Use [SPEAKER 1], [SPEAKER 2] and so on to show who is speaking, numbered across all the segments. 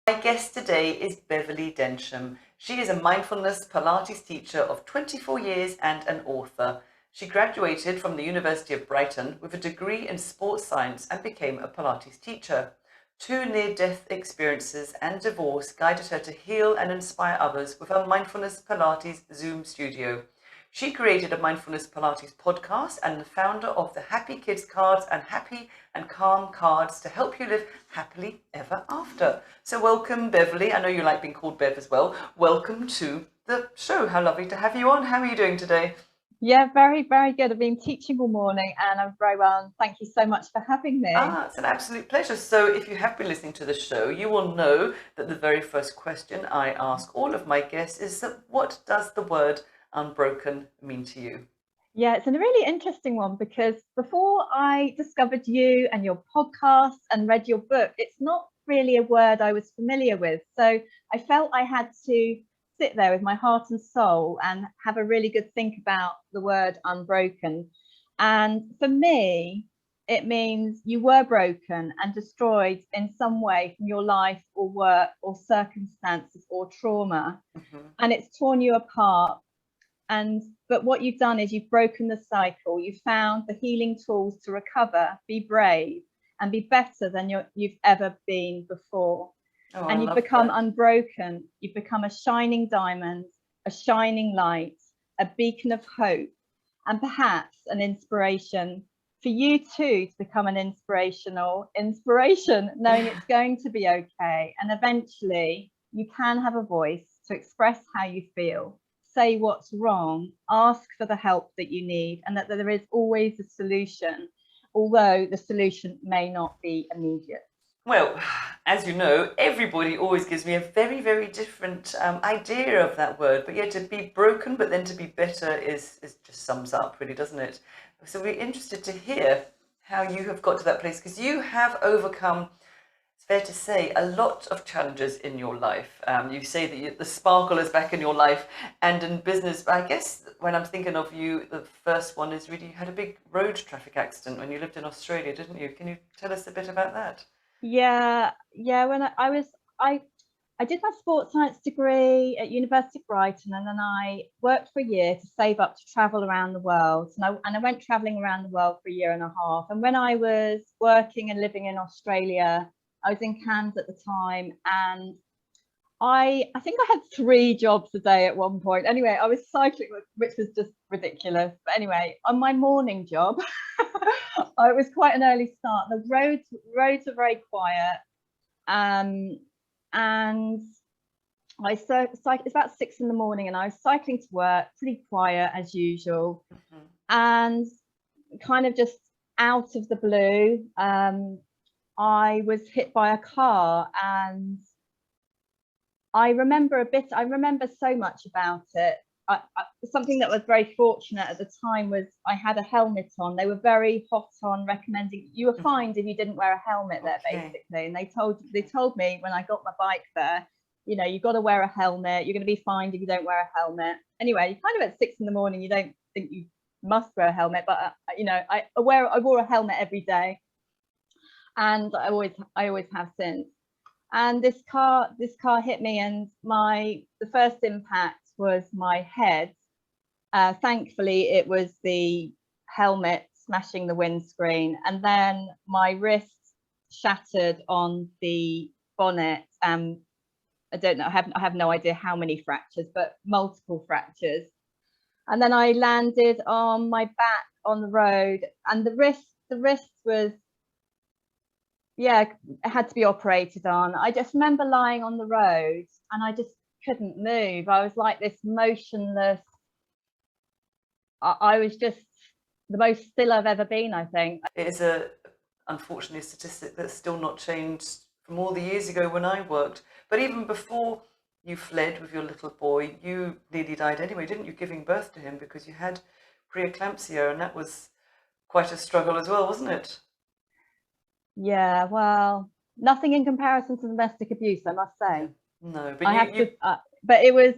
[SPEAKER 1] My guest today is Beverley Densham. She is a mindfulness Pilates teacher of 24 years and an author. She graduated from the University of Brighton with a degree in sports science and became a Pilates teacher. Two near-death experiences and divorce guided her to heal and inspire others with her mindfulness Pilates Zoom studio. She created a mindfulness Pilates podcast and the founder of the Happy Kids cards and Happy and Calm cards to help you live happily ever after. So welcome, Beverley. I know you like being called Bev as well. Welcome to the show. How lovely to have you on. How are you doing today?
[SPEAKER 2] Yeah, very, very good. I've been teaching all morning and I'm very well. Thank you so much for having me.
[SPEAKER 1] It's an absolute pleasure. So if you have been listening to the show, you will know that the very first question I ask all of my guests is that what does the word unbroken mean to you?
[SPEAKER 2] Yeah, it's a really interesting one because before I discovered you and your podcast and read your book, it's not really a word I was familiar with. So I felt I had to sit there with my heart and soul and have a really good think about the word unbroken. And for me, it means you were broken and destroyed in some way from your life or work or circumstances or trauma.
[SPEAKER 1] Mm-hmm.
[SPEAKER 2] And it's torn you apart. But what you've done is you've broken the cycle. You've found the healing tools to recover, be brave, and be better than you've ever been before.
[SPEAKER 1] Oh, I
[SPEAKER 2] And you've
[SPEAKER 1] love
[SPEAKER 2] become
[SPEAKER 1] that.
[SPEAKER 2] unbroken. You've become a shining diamond, a shining light, a beacon of hope, and perhaps an inspiration for you too to become an inspiration, knowing it's going to be okay. And eventually you can have a voice to express how you feel, say what's wrong, ask for the help that you need, and that there is always a solution, although the solution may not be immediate.
[SPEAKER 1] Well, as you know, everybody always gives me a very, very different idea of that word. But yeah, to be broken, but then to be better is just sums up, really, doesn't it? So we're interested to hear how you have got to that place because you have overcome, it's fair to say, a lot of challenges in your life. You say that the sparkle is back in your life and in business. But I guess when I'm thinking of you, the first one is really you had a big road traffic accident when you lived in Australia, didn't you? Can you tell us a bit about that?
[SPEAKER 2] Yeah. When I did my sports science degree at University of Brighton, and then I worked for a year to save up to travel around the world. And I went traveling around the world for a year and a half. And when I was working and living in Australia, I was in Cairns at the time, and I think I had 3 jobs a day at one point. Anyway, I was cycling, which was just ridiculous. But anyway, on my morning job, it was quite an early start. The roads are very quiet, and it's about 6 in the morning, and I was cycling to work, pretty quiet as usual,
[SPEAKER 1] Mhm.
[SPEAKER 2] and kind of just out of the blue, I was hit by a car, and I remember so much about it. Something that was very fortunate at the time was I had a helmet on. They were very hot on recommending you were
[SPEAKER 1] Mhm.
[SPEAKER 2] fined if you didn't wear a helmet there,
[SPEAKER 1] Okay.
[SPEAKER 2] basically. And they told me when I got my bike there, you've got to wear a helmet. You're going to be fined if you don't wear a helmet. Anyway, you kind of at 6 in the morning, you don't think you must wear a helmet, but I wore a helmet every day, and I always have since. And this car hit me, and the first impact was my head. Thankfully it was the helmet smashing the windscreen, and then my wrist shattered on the bonnet. I don't know, I have no idea how many fractures, but multiple fractures. And then I landed on my back on the road, and the wrist was, yeah, it had to be operated on. I just remember lying on the road and I just couldn't move. I was like this motionless. I was just the most still I've ever been, I think.
[SPEAKER 1] It is unfortunately a statistic that's still not changed from all the years ago when I worked. But even before you fled with your little boy, you nearly died anyway, didn't you? Giving birth to him because you had preeclampsia, and that was quite a struggle as well, wasn't it?
[SPEAKER 2] Yeah, well, nothing in comparison to domestic abuse, I must
[SPEAKER 1] Yeah.
[SPEAKER 2] say.
[SPEAKER 1] No, but
[SPEAKER 2] I
[SPEAKER 1] you
[SPEAKER 2] have
[SPEAKER 1] you
[SPEAKER 2] to, but it was,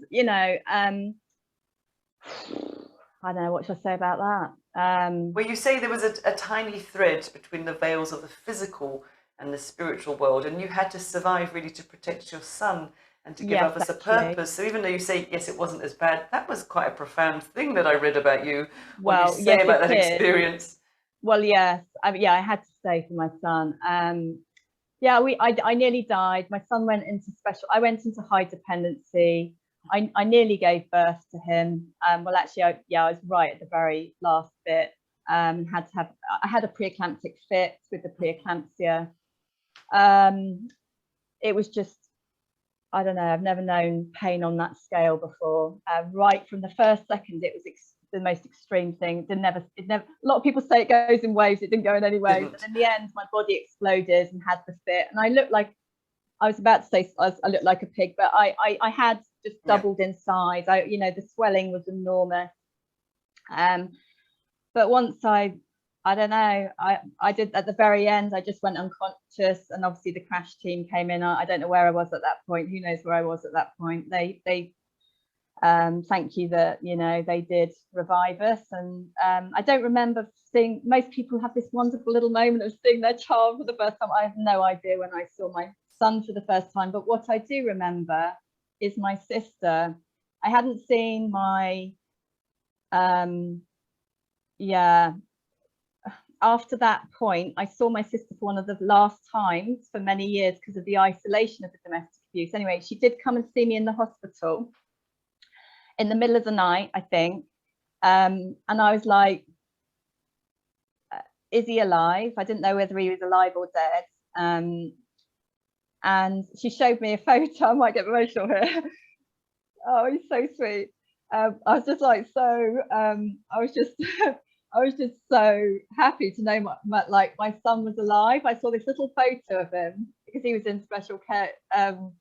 [SPEAKER 2] I don't know what should I say about that.
[SPEAKER 1] well, you say there was a tiny thread between the veils of the physical and the spiritual world, and you had to survive really to protect your son and to give
[SPEAKER 2] Yes,
[SPEAKER 1] others a
[SPEAKER 2] actually.
[SPEAKER 1] purpose. So even though you say, yes, it wasn't as bad, that was quite a profound thing that I read about you, what you
[SPEAKER 2] Well,
[SPEAKER 1] say
[SPEAKER 2] yes,
[SPEAKER 1] about
[SPEAKER 2] it
[SPEAKER 1] that
[SPEAKER 2] is.
[SPEAKER 1] experience.
[SPEAKER 2] Well, yes. Yeah, I had to stay for my son. Yeah, I nearly died. My son went into I went into high dependency. I nearly gave birth to him. Well, actually, I was right at the very last bit. I had a preeclamptic fit with the preeclampsia. It was just, I don't know, I've never known pain on that scale before. Right from the first second, it was the most extreme thing. A lot of people say it goes in waves. It didn't go in any waves. And in the end, my body exploded and had the fit. And I looked like, I was about to say I looked like a pig, but I had just doubled in size. The swelling was enormous. But once I don't know, I did at the very end, I just went unconscious, and obviously the crash team came in. I don't know where I was at that point. Who knows where I was at that point? They thank you that, they did revive us. And I don't remember seeing, most people have this wonderful little moment of seeing their child for the first time. I have no idea when I saw my son for the first time, but what I do remember is my sister. I hadn't seen my after that point, I saw my sister for one of the last times for many years because of the isolation of the domestic abuse. Anyway, she did come and see me in the hospital in the middle of the night, I think. And I was like, is he alive? I didn't know whether he was alive or dead. And she showed me a photo. I might get emotional here. Oh, he's so sweet. I was just like, I was just so happy to know my son was alive. I saw this little photo of him because he was in special care, so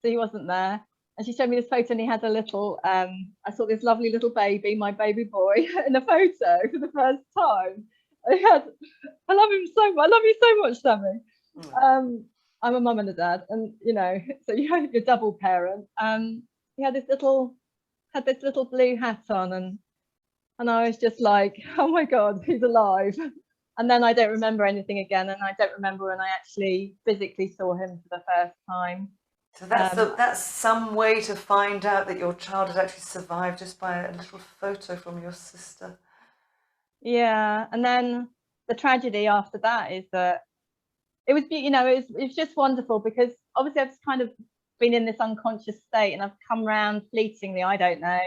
[SPEAKER 2] he wasn't there. And she showed me this photo, and he had a little. I saw this lovely little baby, my baby boy, in a photo for the first time. I love him so much. I love you so much, Sammy. I'm a mum and a dad, and so you're double parent. He had this little blue hat on, and I was just like, oh my God, he's alive. And then I don't remember anything again. And I don't remember when I actually physically saw him for the first time.
[SPEAKER 1] So that's some way to find out that your child had actually survived, just by a little photo from your sister.
[SPEAKER 2] Yeah. And then the tragedy after that is that it was just wonderful, because obviously I've kind of been in this unconscious state, and I've come round fleetingly, I don't know.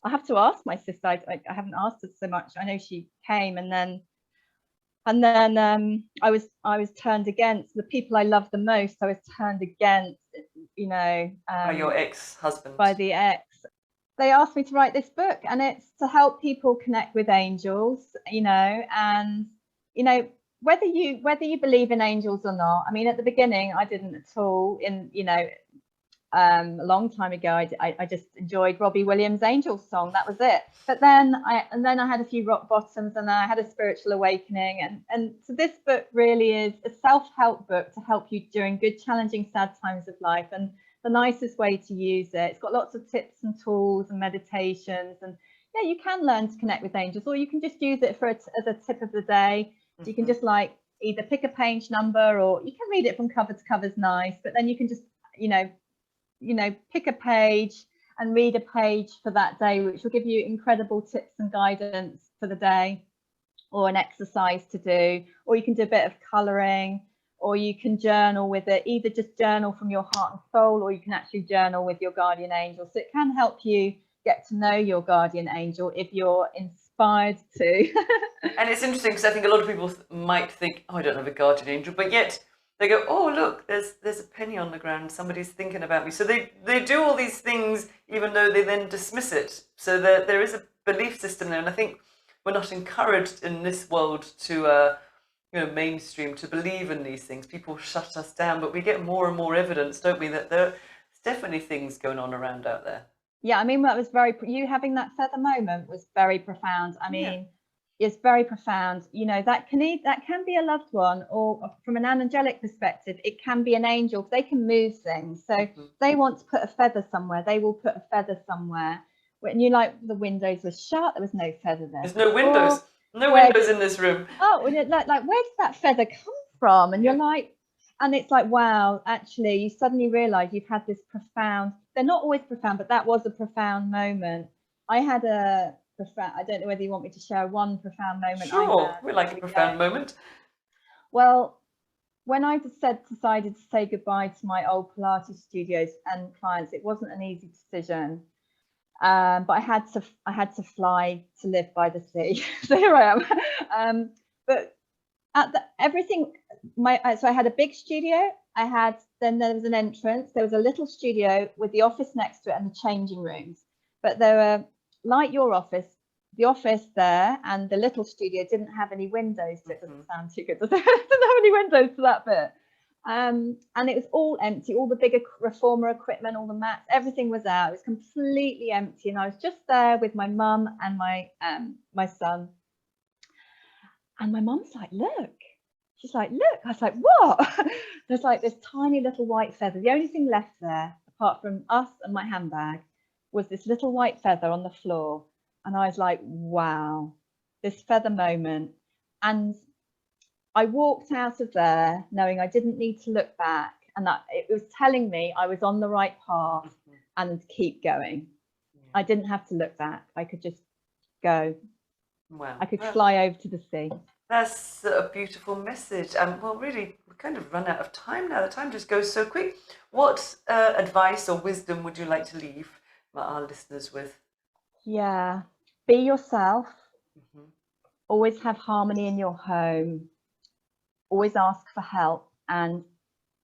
[SPEAKER 2] I have to ask my sister. I haven't asked her so much. I know she came, and then I was turned against the people I love the most. I was turned against,
[SPEAKER 1] By your ex-husband.
[SPEAKER 2] by the ex. They asked me to write this book, and it's to help people connect with angels, and whether you believe in angels or not. I mean, at the beginning, I didn't at all. A long time ago, I just enjoyed Robbie Williams' Angels song. That was it. But then I had a few rock bottoms, and I had a spiritual awakening. And so this book really is a self-help book to help you during good, challenging, sad times of life. And the nicest way to use it. It's got lots of tips and tools and meditations. And yeah, you can learn to connect with angels, or you can just use it as a tip of the day. So you can just either pick a page number, or you can read it from cover to cover is nice. But then you can just, pick a page and read a page for that day, which will give you incredible tips and guidance for the day, or an exercise to do, or you can do a bit of colouring, or you can journal with it. Either just journal from your heart and soul, or you can actually journal with your guardian angel. So it can help you get to know your guardian angel if you're inspired to.
[SPEAKER 1] And it's interesting, because I think a lot of people might think, oh, I don't have a guardian angel, but yet they go, oh, look, there's a penny on the ground, somebody's thinking about me. So they do all these things, even though they then dismiss it. So there is a belief system there. And I think we're not encouraged in this world to, mainstream, to believe in these things. People shut us down, but we get more and more evidence, don't we, that there's definitely things going on around out there.
[SPEAKER 2] Yeah, I mean, that was you having that feather moment was very profound. I mean, It's very profound. That can be a loved one, or from an angelic perspective, it can be an angel. They can move things. So they want to put a feather somewhere, they will put a feather somewhere. When the windows were shut, there was no feather there.
[SPEAKER 1] There's no windows. No windows in this room.
[SPEAKER 2] Oh, where did that feather come from, and you're like, and it's like, wow, actually you suddenly realize you've had this profound, they're not always profound, but that was a profound moment. I had a profound, I don't know whether you want me to share one profound moment I
[SPEAKER 1] Sure,
[SPEAKER 2] had.
[SPEAKER 1] we like a profound moment.
[SPEAKER 2] Well, when I decided to say goodbye to my old Pilates studios and clients, it wasn't an easy decision. But I had to fly to live by the sea. So here I am. But at everything, so I had a big studio. Then there was an entrance. There was a little studio with the office next to it and the changing rooms. But there were, like your office, the office there and the little studio didn't have any windows. So it doesn't sound too good. It didn't have any windows to that bit. And it was all empty, all the bigger reformer equipment, all the mats, everything was out. It was completely empty. And I was just there with my mum and my son. And my mum's like, look. She's like, look. I was like, what? There's like this tiny little white feather. The only thing left there, apart from us and my handbag, was this little white feather on the floor. And I was like, wow, this feather moment. And I walked out of there knowing I didn't need to look back, and that it was telling me I was on the right path and keep going. I didn't have to look back. I could just go.
[SPEAKER 1] Wow.
[SPEAKER 2] I could fly over to the sea.
[SPEAKER 1] That's a beautiful message. Well, really, we kind of run out of time now. The time just goes so quick. What advice or wisdom would you like to leave our listeners with?
[SPEAKER 2] Yeah, be yourself. Always have harmony in your home. Always ask for help, and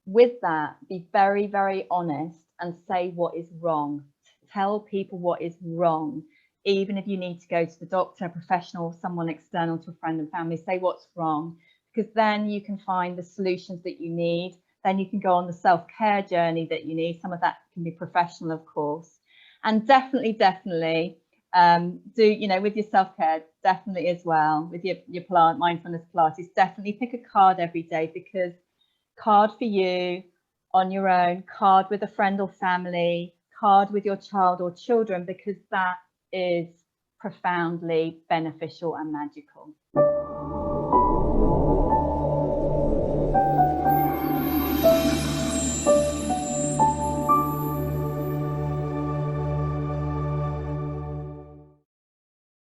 [SPEAKER 2] with that, be very, very honest and say what is wrong. Tell people what is wrong, even if you need to go to the doctor, a professional, someone external to a friend and family. Say what's wrong, because then you can find the solutions that you need. Then you can go on the self-care journey that you need. Some of that can be professional, of course, and definitely do, with your self-care, definitely as well, with your mindfulness Pilates, definitely pick a card every day, because card for you on your own, card with a friend or family, card with your child or children, because that is profoundly beneficial and magical.